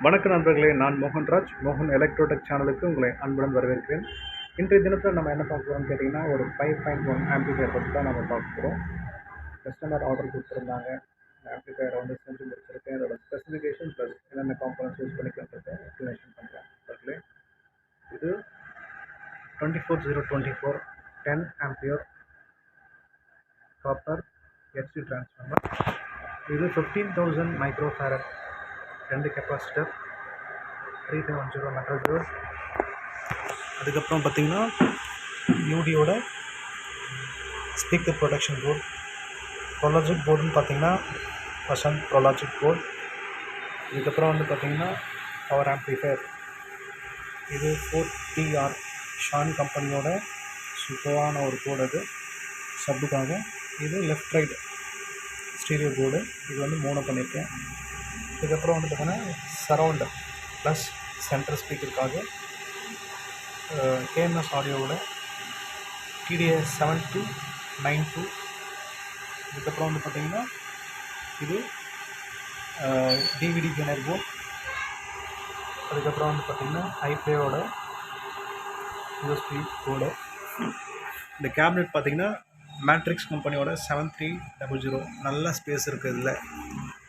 வணக்கம் நண்பர்களே, நான் மோகன்ராஜ். மோகன் எலக்ட்ரோடெக் சேனலுக்கு உங்களை அன்புடன் வரவேற்கிறேன். இன்றைய தினத்தில் நம்ம என்ன பார்க்க போகிறோம்னு கேட்டிங்கன்னா, ஒரு 5.1 ஆம்பிஃபையர் பற்றி தான் நம்ம பார்க்க போகிறோம். கஸ்டமர் ஆர்டர் கொடுத்துருந்தாங்க. ஆம்பிஃபையரை செஞ்சு முடிச்சிருக்கேன். அதோட ஸ்பெசிஃபிகேஷன் ப்ளஸ் என்னென்ன காம்பனன்ட்ஸ் யூஸ் பண்ணிக்கிறத எக்ஸ்ப்ளனேஷன் பண்ணுறேன் நண்பர்களே. இது 24024 10 ஆம்பியர் காப்பர் ஹெச்டி டிரான்ஸ்ஃபார்மர். இது 15,000 micro farad 2 capacitor 3510 metal door. அதுக்கப்புறம் பார்த்திங்கன்னா யூடியோட ஸ்பீக்கர் ப்ரொடக்ஷன் போர்டு. ப்ரொலாஜிக் போர்டுன்னு பார்த்திங்கன்னா வசந்த் ப்ரொலாஜிக் போர்டு. இதுக்கப்புறம் பார்த்திங்கன்னா பவர் ஆம்ப்ளிஃபையர். இது 4TR ஷான் கம்பெனியோட சூப்பரான ஒரு போர்டு. அது சப்புக்காக. இது லெஃப்ட் ரைட் ஸ்டீரியோ போர்டு. இது மோனோ பண்ணியிருக்கேன். இதுக்கப்புறம் பார்த்தீங்கன்னா சரவுண்ட் ப்ளஸ் சென்ட்ரல் ஸ்பீக்கருக்காக கேஎம்எஸ் ஆடியோவோட TDS 7292. இதுக்கப்புறம் பார்த்திங்கன்னா இது DVD கெனர் போர்ட். அதுக்கப்புறம் பார்த்திங்கன்னா ஐப்ளேயோட USB போர்டு. இந்த கேபினெட் பார்த்திங்கன்னா மேட்ரிக்ஸ் கம்பெனியோட 7300. நல்ல ஸ்பேஸ் இருக்குது. இதில்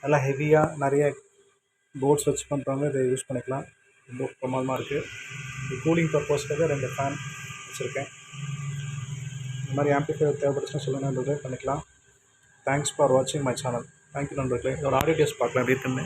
நல்லா ஹெவியாக நிறைய போர்ட்ஸ் வச்சு பண்ணுறவங்க இதை யூஸ் பண்ணிக்கலாம். ரொம்ப பிரமாதமாக இருக்குது. இது கூலிங் பர்பஸ்க்காக 2 ஃபேன் வச்சுருக்கேன். இந்த மாதிரி ஆம்பிஃபையர் தேவைப்படுச்சுன்னா சொல்லுங்கள் நண்பர்களே, பண்ணிக்கலாம். தேங்க்ஸ் ஃபார் வாட்சிங் மை சேனல். தேங்க்யூ நண்பர்களே. இதோட ஆடியோ டெஸ்ட் பார்க்கலாம் எப்படி இருக்குன்னு.